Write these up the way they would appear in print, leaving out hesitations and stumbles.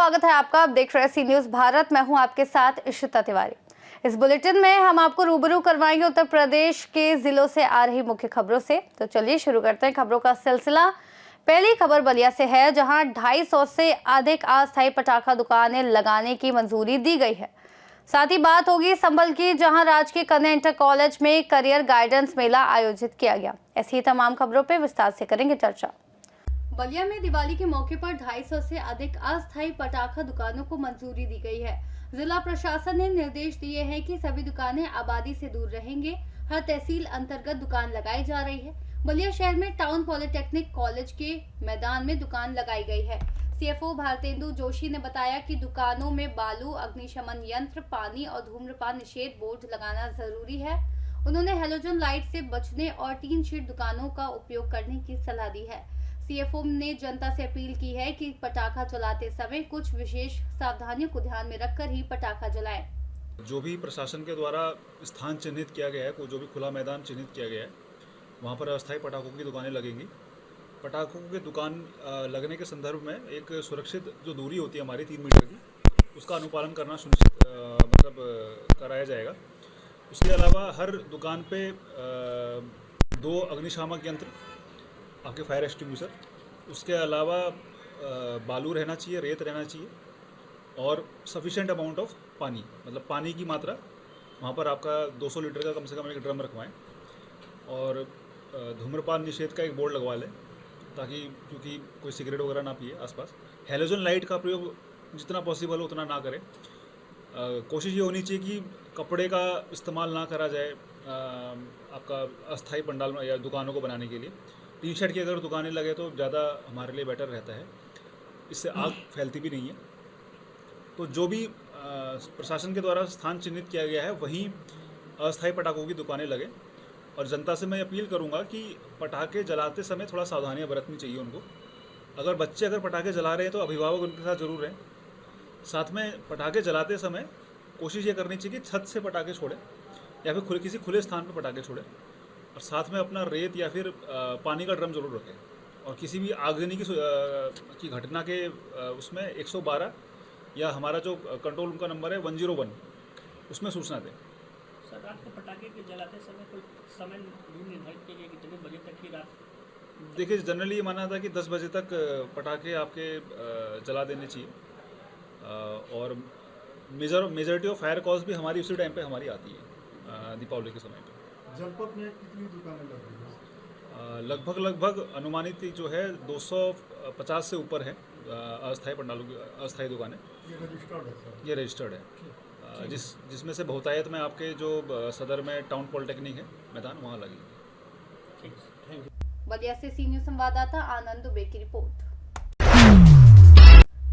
स्वागत है आपका। आप देख रहे हैं सी न्यूज़ भारत। मैं हूं आपके साथ इशिता तिवारी। इस बुलेटिन में हम आपको रूबरू करवाएंगे उत्तर प्रदेश के जिलों से आ रही मुख्य खबरों से। तो चलिए शुरू करते हैं खबरों का सिलसिला। पहली खबर बलिया से है, जहां 250 से अधिक अस्थायी पटाखा दुकानें लगाने की मंजूरी दी गई है। साथ ही बात होगी संभल की, जहां राजकीय कन्या इंटर कॉलेज में करियर गाइडेंस मेला आयोजित किया गया। ऐसी तमाम खबरों पर विस्तार से करेंगे चर्चा। बलिया में दिवाली के मौके पर 250 से अधिक अस्थायी पटाखा दुकानों को मंजूरी दी गई है। जिला प्रशासन ने निर्देश दिए हैं कि सभी दुकानें आबादी से दूर रहेंगे। हर तहसील अंतर्गत दुकान लगाई जा रही है। बलिया शहर में टाउन पॉलिटेक्निक कॉलेज के मैदान में दुकान लगाई गई है। सीएफओ भारतेंदु जोशी ने बताया कि दुकानों में बालू, अग्निशमन यंत्र, पानी और धूम्रपान निषेध बोर्ड लगाना जरूरी है। उन्होंने हेलोजन लाइट से बचने और टीन शीट दुकानों का उपयोग करने की सलाह दी है। सीएफओ ने जनता से अपील की है कि पटाखा जलाते समय कुछ विशेष सावधानियों को ध्यान में रखकर ही पटाखा जलाएं। जो भी प्रशासन के द्वारा स्थान चिन्हित किया गया है, जो भी खुला मैदान चिन्हित किया गया है, वहाँ पर अस्थायी पटाखों की दुकानें लगेंगी। पटाखों की दुकान लगने के संदर्भ में एक सुरक्षित जो दूरी होती है हमारी 3 मीटर की, उसका अनुपालन करना सुनिश्चित कराया जाएगा। उसके अलावा हर दुकान पे 2 अग्निशामक यंत्र, आपके फायर एक्सटिंग्विशर, उसके अलावा बालू रहना चाहिए, रेत रहना चाहिए और सफिशिएंट अमाउंट ऑफ पानी, मतलब पानी की मात्रा वहाँ पर आपका 200 लीटर का कम से कम एक ड्रम रखवाएं। और धूम्रपान निषेध का एक बोर्ड लगवा लें, ताकि क्योंकि कोई सिगरेट वगैरह ना पिए आसपास। हेलोजन लाइट का प्रयोग जितना पॉसिबल हो उतना ना करें। कोशिश ये होनी चाहिए कि कपड़े का इस्तेमाल ना करा जाए आपका अस्थायी पंडाल या दुकानों को बनाने के लिए। टी शर्ट की अगर दुकानें लगे तो ज़्यादा हमारे लिए बेटर रहता है, इससे आग फैलती भी नहीं है। तो जो भी प्रशासन के द्वारा स्थान चिन्हित किया गया है वहीं अस्थायी पटाखों की दुकानें लगे। और जनता से मैं अपील करूंगा कि पटाखे जलाते समय थोड़ा सावधानियां बरतनी चाहिए उनको। अगर बच्चे पटाखे जला रहे हैं तो अभिभावक उनके साथ ज़रूर रहें। साथ में पटाखे जलाते समय कोशिश ये करनी चाहिए कि छत से पटाखे छोड़ें या फिर किसी खुले स्थान पर पटाखे छोड़ें। और साथ में अपना रेत या फिर पानी का ड्रम ज़रूर रखें। और किसी भी आगजनी की घटना के उसमें 112 या हमारा जो कंट्रोल रूम का नंबर है 101, उसमें सूचना दें। सर, रात को पटाखे के जलाते समय कोई समय निर्धारित किया गया कितने बजे तक ही रात? देखिए, जनरली ये माना था कि 10 बजे तक पटाखे आपके जला देने चाहिए। और मेजॉरिटी ऑफ फायर कॉल्स भी हमारी उसी टाइम पे हमारी आती है दीपावली के समय पे। जनपद में कितनी दुकानें लग रही हैं? लगभग अनुमानित जो है 250 से ऊपर है अस्थायी पंडालों की अस्थायी दुकानें। ये रजिस्टर्ड है, जिसमें से बहुतायत में आपके जो सदर में टाउन पॉलिटेक्निक है मैदान, वहाँ लगी। बलिया से सी न्यूज़ संवाददाता आनंद दुबे की रिपोर्ट।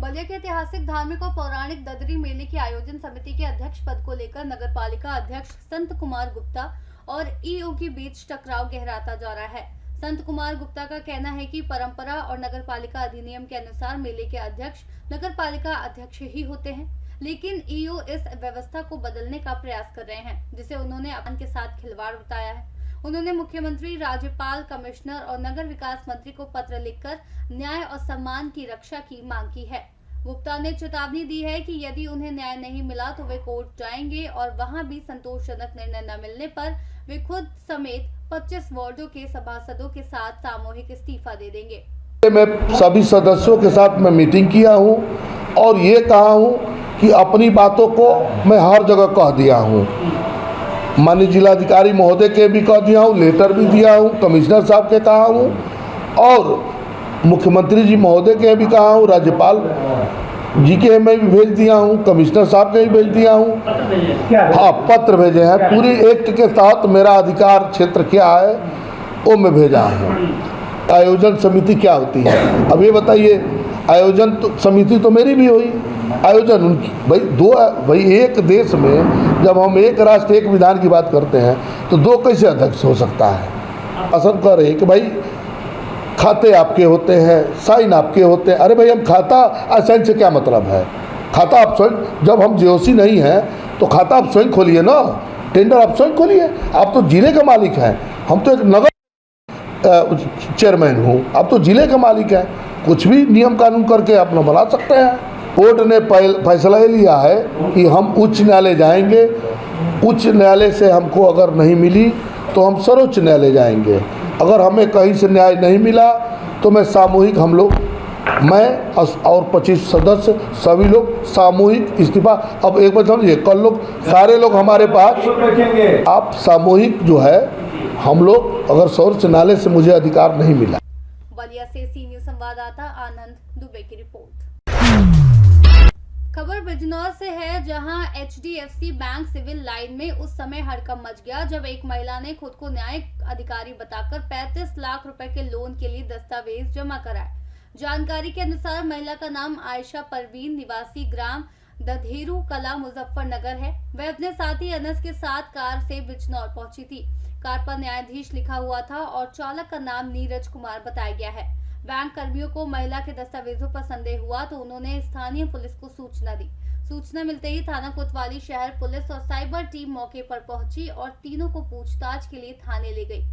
बलिया के ऐतिहासिक, धार्मिक और पौराणिक ददरी मेले की आयोजन समिति के अध्यक्ष पद को लेकर नगर पालिका अध्यक्ष संत कुमार गुप्ता और ईओ के बीच टकराव गहराता जा रहा है। संत कुमार गुप्ता का कहना है कि परंपरा और नगर पालिका अधिनियम के अनुसार मेले के अध्यक्ष नगर पालिका अध्यक्ष ही होते हैं, लेकिन ईओ इस व्यवस्था को बदलने का प्रयास कर रहे हैं, जिसे उन्होंने अपन के साथ खिलवाड़ बताया है। उन्होंने मुख्यमंत्री, राज्यपाल, कमिश्नर और नगर विकास मंत्री को पत्र लिखकर न्याय और सम्मान की रक्षा की मांग की है। गुप्ता ने चेतावनी दी है कि यदि उन्हें न्याय नहीं मिला तो वे कोर्ट जाएंगे और वहां भी संतोषजनक निर्णय न मिलने पर वे खुद समेत 25 वार्डों के सभासदों के साथ सामूहिक इस्तीफा दे देंगे। मैं सभी सदस्यों के साथ मैं मीटिंग किया हूं और ये कहा हूं कि अपनी बातों को मैं हर जगह कह दिया हूं। माननीय जिलाधिकारी महोदय के भी कह दिया हूं, लेटर भी दिया हूं, कमिश्नर साहब के कहा हूं और मुख्यमंत्री जी महोदय के भी कहा हूँ, राज्यपाल जी के मैं भी भेज दिया हूँ, कमिश्नर साहब के भी भेज दिया हूँ। हाँ, पत्र भेजे हैं। पूरी एक्ट के तहत मेरा अधिकार क्षेत्र क्या है वो मैं भेजा हूँ। आयोजन समिति क्या होती है अब ये बताइए। आयोजन तो समिति तो मेरी भी हुई, आयोजन उनकी। भाई एक देश में जब हम एक राष्ट्र एक विधान की बात करते हैं तो 2 कैसे अध्यक्ष हो सकता है? असर कर रहे कि भाई खाते आपके होते हैं, साइन आपके होते हैं। अरे भाई, हम खाता साइन से क्या मतलब है? खाता आप स्वयं, जब हम जीओसी नहीं हैं तो खाता आप स्वयं खोलिए ना, टेंडर आप स्वयं खोलिए। आप तो जिले के मालिक हैं, हम तो एक नगर चेयरमैन हूँ, आप तो जिले के मालिक हैं। कुछ भी नियम कानून करके अपना बना सकते हैं। कोर्ट ने फैसला ये लिया है कि हम उच्च न्यायालय जाएंगे। उच्च न्यायालय से हमको अगर नहीं मिली तो हम सर्वोच्च न्यायालय जाएंगे। अगर हमें कहीं से न्याय नहीं मिला तो मैं सामूहिक हम लोग, मैं और 25 सदस्य सभी लोग सामूहिक इस्तीफा। अब एक बार समझिए, कल लोग सारे लोग हमारे पास, आप सामूहिक जो है हम लोग, अगर सर्वोच्च न्यायालय से मुझे अधिकार नहीं मिला। बलिया से सी न्यूज संवाददाता आनंद दुबे की रिपोर्ट। खबर बिजनौर से है, जहां HDFC बैंक सिविल लाइन में उस समय हड़कंप मच गया जब एक महिला ने खुद को न्यायिक अधिकारी बताकर 35 लाख रुपए के लोन के लिए दस्तावेज जमा कराए। जानकारी के अनुसार महिला का नाम आयशा परवीन निवासी ग्राम दधेरू कला मुजफ्फरनगर है। वह अपने साथी अनस के साथ कार से बिजनौर पहुंची थी। कार पर न्यायाधीश लिखा हुआ था और चालक का नाम नीरज कुमार बताया गया है। बैंक कर्मियों को महिला के दस्तावेजों पर संदेह हुआ तो उन्होंने स्थानीय पुलिस को सूचना दी। सूचना मिलते ही थाना कोतवाली शहर पुलिस और साइबर टीम मौके पर पहुंची और तीनों को पूछताछ के लिए थाने ले गई।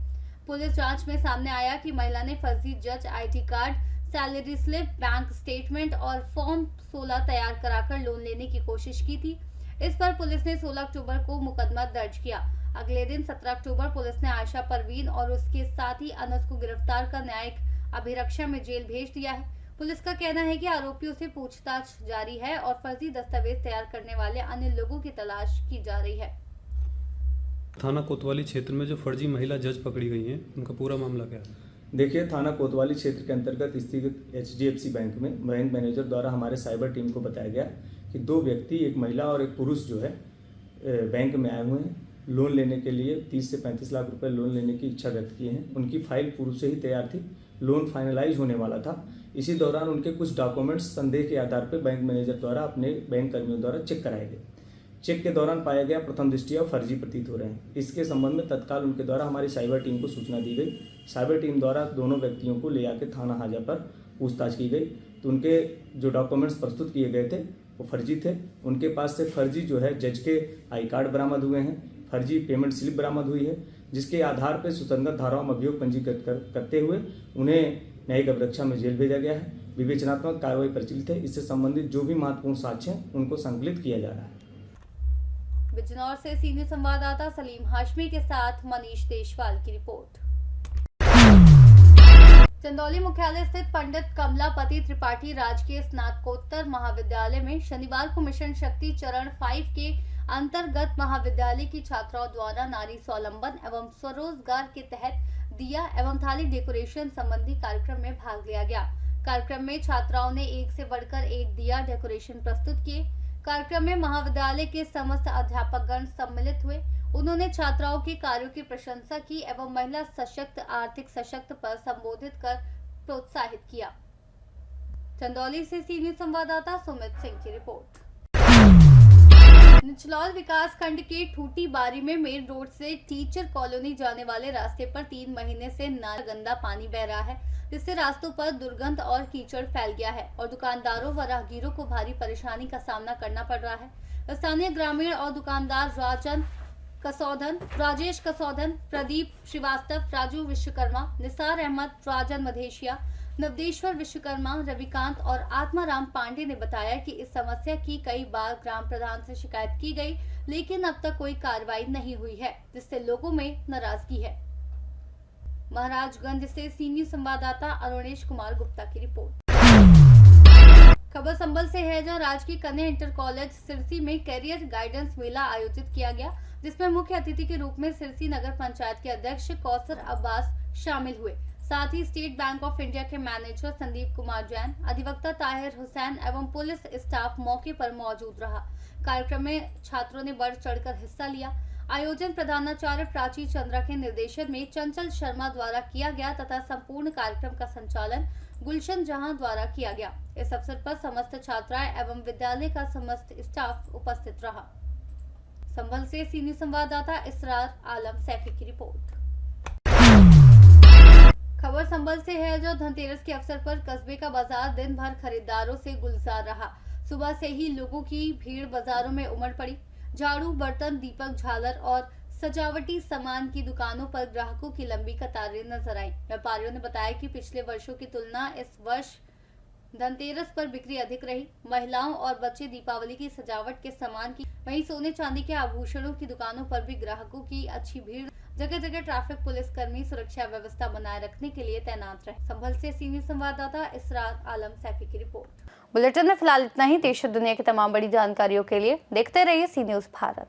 पुलिस जांच में सामने आया कि महिला ने फर्जी जज ID card, salary slip, bank statement और फॉर्म 16 तैयार कराकर लोन लेने की कोशिश की थी। इस पर पुलिस ने 16 अक्टूबर को मुकदमा दर्ज किया। अगले दिन 17 अक्टूबर पुलिस ने आयशा परवीन और उसके साथी अनस को गिरफ्तार कर न्यायिक अभिरक्षा में जेल भेज दिया है। पुलिस का कहना है कि आरोपियों से पूछताछ जारी है और फर्जी दस्तावेज तैयार करने वाले अन्य लोगों की तलाश की जा रही है। थाना कोतवाली क्षेत्र में जो फर्जी महिला जज पकड़ी गई हैं, उनका पूरा मामला क्या है? देखिए, थाना कोतवाली क्षेत्र के अंतर्गत स्थित HDFC बैंक में बैंक मैनेजर द्वारा हमारे साइबर टीम को बताया गया कि 2 व्यक्ति, एक महिला और एक पुरुष जो है बैंक में आए हुए हैं। लोन लेने के लिए 30 से 35 लाख रुपए लोन लेने की इच्छा व्यक्त की है। उनकी फाइल पूर्व से ही तैयार थी, लोन फाइनलाइज होने वाला था। इसी दौरान उनके कुछ डॉक्यूमेंट्स संदेह के आधार पर बैंक मैनेजर द्वारा अपने बैंक कर्मियों द्वारा चेक कराए गए। चेक के दौरान पाया गया प्रथम दृष्टया फर्जी प्रतीत हो रहे हैं। इसके संबंध में तत्काल उनके द्वारा हमारी साइबर टीम को सूचना दी गई। साइबर टीम द्वारा दोनों व्यक्तियों को ले आकर थाना हाजा पर पूछताछ की गई तो उनके जो डॉक्यूमेंट्स प्रस्तुत किए गए थे वो फर्जी थे। उनके पास से फर्जी जो है जज के आई कार्ड बरामद हुए हैं, फर्जी पेमेंट स्लिप बरामद हुई है, जिसके आधार पर सुसंगत धाराओं में अभियोग पंजीकृत करते हुए उन्हें न्यायिक अभिरक्षा में जेल भेजा गया है। विवेचनात्मक कार्रवाई प्रचलित है। इससे संबंधित जो भी महत्वपूर्ण साक्ष्य हैं उनको संकलित किया जा रहा है। बिजनौर से सीनियर संवाददाता सलीम हाशमी के साथ मनीष देशवाल की रिपोर्ट। चंदौली मुख्यालय स्थित पंडित कमलापति त्रिपाठी राजकीय स्नातकोत्तर महाविद्यालय में शनिवार को मिशन शक्ति चरण 5 के अंतर्गत महाविद्यालय की छात्राओं द्वारा नारी स्वावलंबन एवं स्वरोजगार के तहत दिया एवं थाली डेकोरेशन संबंधी कार्यक्रम में भाग लिया गया। कार्यक्रम में छात्राओं ने एक से बढ़कर एक दिया डेकोरेशन प्रस्तुत किए। कार्यक्रम में महाविद्यालय के समस्त अध्यापकगण सम्मिलित हुए। उन्होंने छात्राओं के कार्यों की प्रशंसा की एवं महिला सशक्त, आर्थिक सशक्त पर संबोधित कर प्रोत्साहित किया। चंदौली से सी न्यूज संवाददाता सुमित सिंह की रिपोर्ट। निचलौल विकास खंड के ठूटी बारी में मेन रोड से टीचर कॉलोनी जाने वाले रास्ते पर 3 महीने से गंदा पानी बह रहा है, जिससे रास्तों पर दुर्गंध और कीचड़ फैल गया है और दुकानदारों व राहगीरों को भारी परेशानी का सामना करना पड़ रहा है। स्थानीय ग्रामीण और दुकानदार राजेश कसौधन, प्रदीप श्रीवास्तव, राजू विश्वकर्मा, निसार अहमद, राजन मधेशिया, नवदेश्वर विश्वकर्मा, रविकांत और आत्माराम पांडे ने बताया कि इस समस्या की कई बार ग्राम प्रधान से शिकायत की गई, लेकिन अब तक कोई कार्रवाई नहीं हुई है, जिससे लोगों में नाराजगी है। महाराजगंज से सीनियर संवाददाता अरुणेश कुमार गुप्ता की रिपोर्ट। खबर संभल से है, जहां राजकीय कन्या इंटर कॉलेज सिरसी में कैरियर गाइडेंस मेला आयोजित किया गया, जिसमें मुख्य अतिथि के रूप में सिरसी नगर पंचायत के अध्यक्ष कौसर अब्बास शामिल हुए। साथ ही स्टेट बैंक ऑफ इंडिया के मैनेजर संदीप कुमार जैन, अधिवक्ता ताहिर हुसैन एवं पुलिस स्टाफ मौके पर मौजूद रहा। कार्यक्रम में छात्रों ने बढ़ चढ़कर हिस्सा लिया। आयोजन प्रधानाचार्य प्राची चंद्रा के निर्देशन में चंचल शर्मा द्वारा किया गया तथा संपूर्ण कार्यक्रम का संचालन गुलशन जहां द्वारा किया गया। इस अवसर पर समस्त छात्राएं एवं विद्यालय का समस्त स्टाफ उपस्थित रहा। संभल से सीनियर संवाददाता इसरार आलम सैफी की रिपोर्ट। खबर संभल से है, जो धनतेरस के अवसर पर कस्बे का बाजार दिन भर खरीदारों से गुलजार रहा। सुबह से ही लोगों की भीड़ बाजारों में उमड़ पड़ी। झाड़ू, बर्तन, दीपक, झालर और सजावटी सामान की दुकानों पर ग्राहकों की लंबी कतारें नजर आई। व्यापारियों ने बताया कि पिछले वर्षों की तुलना इस वर्ष धनतेरस पर बिक्री अधिक रही। महिलाओं और बच्चे दीपावली की सजावट के सामान की, वहीं सोने चांदी के आभूषणों की दुकानों पर भी ग्राहकों की अच्छी भीड़। जगह जगह ट्रैफिक पुलिसकर्मी सुरक्षा व्यवस्था बनाए रखने के लिए तैनात रहे। संभल से सी न्यूज़ संवाददाता इसरात आलम सैफी की रिपोर्ट। बुलेटिन में फिलहाल इतना ही। देश और दुनिया की तमाम बड़ी जानकारियों के लिए देखते रहिए सी न्यूज़ भारत।